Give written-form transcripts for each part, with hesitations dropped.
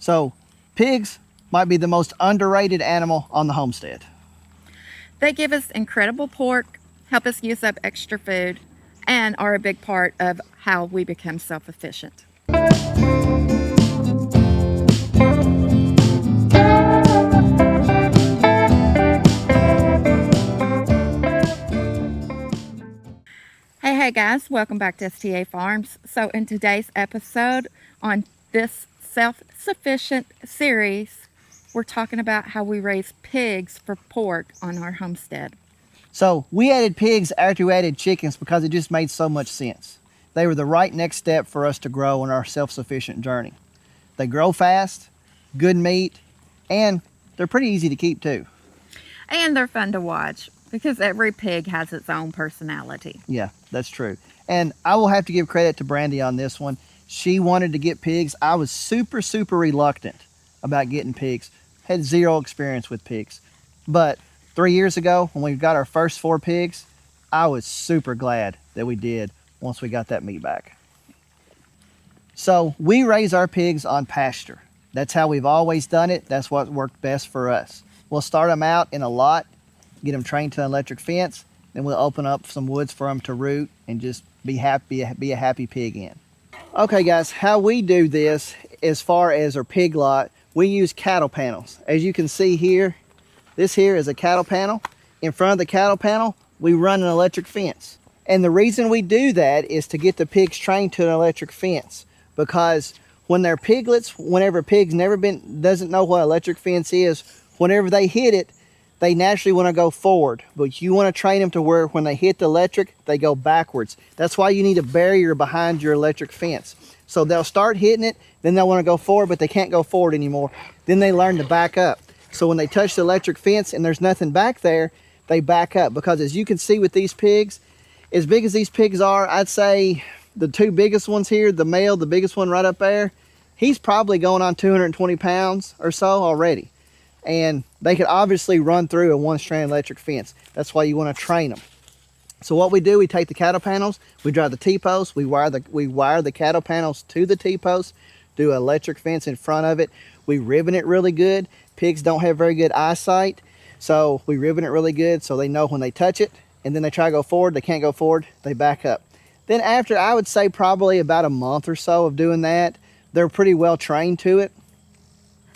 So pigs might be the most underrated animal on the homestead. They give us incredible pork, help us use up extra food, and are a big part of how we become self-efficient. Hey guys, welcome back to STA Farms. So in today's episode on this self-sufficient series, we're talking about how we raise pigs for pork on our homestead. So we added pigs after we added chickens because it just made so much sense. They were the right next step for us to grow on our self-sufficient journey. They grow fast, good meat, and they're pretty easy to keep too. And they're fun to watch because every pig has its own personality. Yeah, that's true. And I will have to give credit to Brandy on this one. She wanted to get pigs. I was super reluctant about getting pigs. Had zero experience with pigs. But 3 years ago, when we got our first 4 pigs, I was super glad that we did once we got that meat back. So we raise our pigs on pasture. That's how we've always done it. That's what worked best for us. We'll start them out in a lot, get them trained to an electric fence, then we'll open up some woods for them to root and just be a happy pig in. Okay guys, how we do this as far as our pig lot, we use cattle panels. As you can see here, this here is a cattle panel. In front of the cattle panel, we run an electric fence. And the reason we do that is to get the pigs trained to an electric fence, because when they're piglets, whenever pigs doesn't know what electric fence is, whenever they hit it, they naturally want to go forward, but you want to train them to where when they hit the electric, they go backwards. That's why you need a barrier behind your electric fence. So they'll start hitting it, then they'll want to go forward, but they can't go forward anymore. Then they learn to back up. So when they touch the electric fence and there's nothing back there, they back up. Because as you can see with these pigs, as big as these pigs are, I'd say the 2 biggest ones here, the male, the biggest one right up there, he's probably going on 220 pounds or so already. And they could obviously run through a 1-strand electric fence. That's why you want to train them. So what we do, we take the cattle panels, we drive the T-posts, we wire the cattle panels to the T-posts, do an electric fence in front of it. We ribbon it really good. Pigs don't have very good eyesight, so we ribbon it really good so they know when they touch it, and then they try to go forward, they can't go forward, they back up. Then after, I would say probably about a month or so of doing that, they're pretty well trained to it.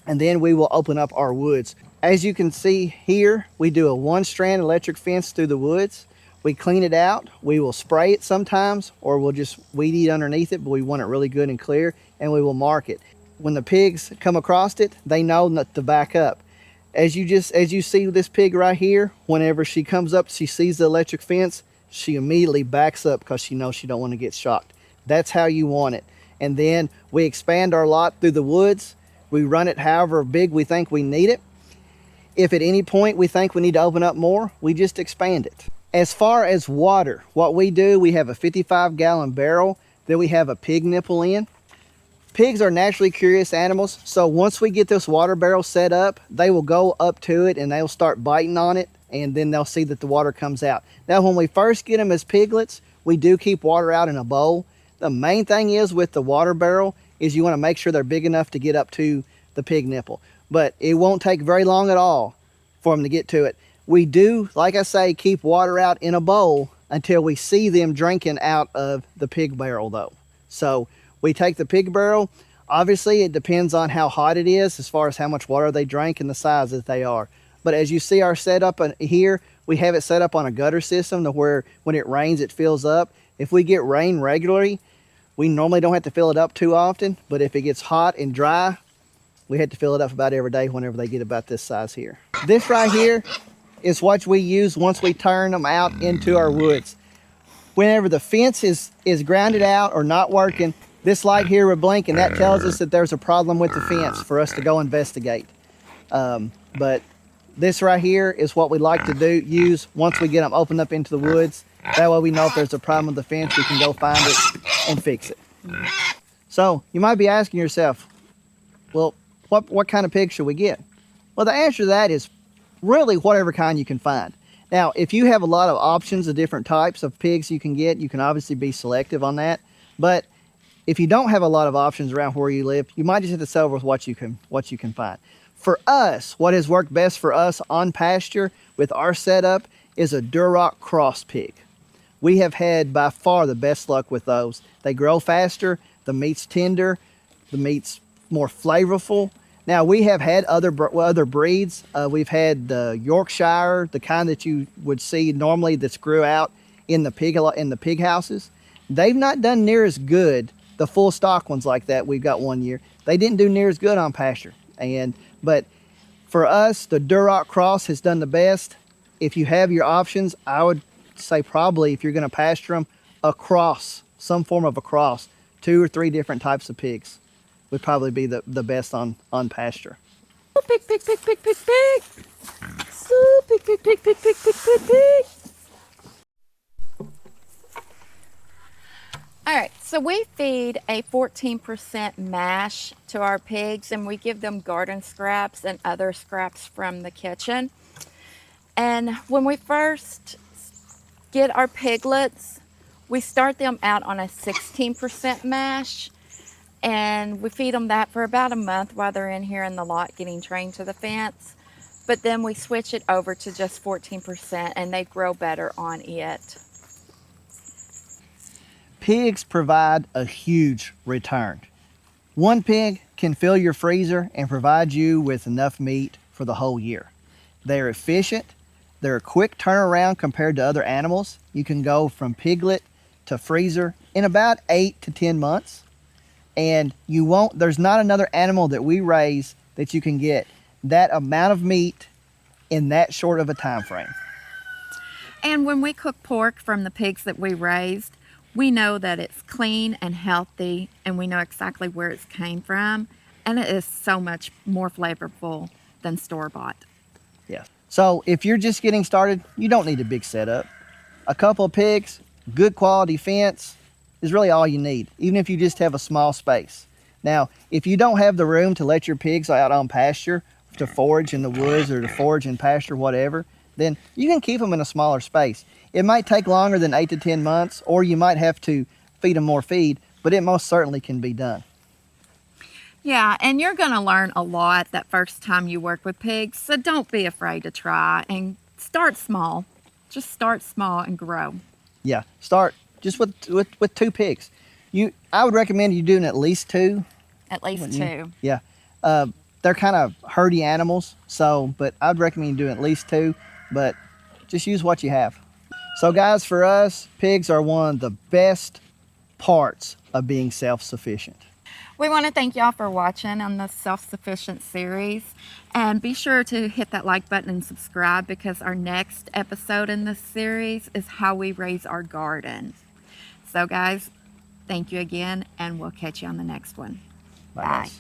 And then we will open up our woods. As you can see here, we do a 1-strand electric fence through the woods. We clean it out. We will spray it sometimes, or we'll just weed eat underneath it, but we want it really good and clear, and we will mark it. When the pigs come across it, they know not to back up. As you see this pig right here, whenever she comes up, she sees the electric fence, she immediately backs up because she knows she don't want to get shocked. That's how you want it. And then we expand our lot through the woods. We run it however big we think we need it. If at any point we think we need to open up more, we just expand it. As far as water, what we do, we have a 55-gallon barrel that we have a pig nipple in. Pigs are naturally curious animals, so once we get this water barrel set up, they will go up to it and they'll start biting on it, and then they'll see that the water comes out. Now when we first get them as piglets, we do keep water out in a bowl. The main thing is with the water barrel is you want to make sure they're big enough to get up to the pig nipple. But it won't take very long at all for them to get to it. We do, like I say, keep water out in a bowl until we see them drinking out of the pig barrel though. So we take the pig barrel. Obviously it depends on how hot it is as far as how much water they drink and the size that they are. But as you see our setup here, we have it set up on a gutter system to where when it rains it fills up. If we get rain regularly, we normally don't have to fill it up too often, but if it gets hot and dry, we have to fill it up about every day whenever they get about this size here. This right here is what we use once we turn them out into our woods. Whenever the fence is grounded out or not working, this light here will blink and that tells us that there's a problem with the fence for us to go investigate. But this right here is what we like to use once we get them opened up into the woods. That way we know if there's a problem with the fence, we can go find it and fix it. So you might be asking yourself, well, what kind of pig should we get? Well, the answer to that is really whatever kind you can find. Now, if you have a lot of options of different types of pigs you can get, you can obviously be selective on that. But if you don't have a lot of options around where you live, you might just have to settle with what you can find. For us, what has worked best for us on pasture with our setup is a Duroc cross pig. We have had by far the best luck with those. They grow faster, the meat's tender, the meat's more flavorful. Now we have had other breeds. We've had the Yorkshire, the kind that you would see normally that's grew out in the pig houses. They've not done near as good. The full stock ones like that we've got one year, they didn't do near as good on pasture. But for us, the Duroc cross has done the best. If you have your options, I would say probably if you're going to pasture them, a cross, some form of a cross, 2 or 3 different types of pigs would probably be the best on pasture. Pig, pig, pig, pig, pig, pig. So pig, pig, pig, pig, pig, pig, pig, pig. All right, so we feed a 14% mash to our pigs, and we give them garden scraps and other scraps from the kitchen. And when we first get our piglets, we start them out on a 16% mash, and we feed them that for about a month while they're in here in the lot getting trained to the fence. But then we switch it over to just 14%, and they grow better on it. Pigs provide a huge return. One pig can fill your freezer and provide you with enough meat for the whole year. They're efficient. They're a quick turnaround compared to other animals. You can go from piglet to freezer in about 8 to 10 months. And there's not another animal that we raise that you can get that amount of meat in that short of a time frame. And when we cook pork from the pigs that we raised, we know that it's clean and healthy, and we know exactly where it came from, and it is so much more flavorful than store-bought. Yes. So if you're just getting started, you don't need a big setup. A couple of pigs, good quality fence is really all you need, even if you just have a small space. Now, if you don't have the room to let your pigs out on pasture to forage in the woods or to forage in pasture, whatever, then you can keep them in a smaller space. It might take longer than 8 to 10 months, or you might have to feed them more feed, but it most certainly can be done. Yeah, and you're going to learn a lot that first time you work with pigs, so don't be afraid to try and start small. Just start small and grow. Yeah, start just with 2 pigs. I would recommend you doing at least 2. At least 2. Yeah. They're kind of herdy animals, but I'd recommend you doing at least 2, but just use what you have. So guys, for us, pigs are one of the best parts of being self-sufficient. We want to thank y'all for watching on the Self-Sufficient series, and be sure to hit that like button and subscribe, because our next episode in this series is how we raise our garden. So guys, thank you again, and we'll catch you on the next one. Bye. Bye. Guys.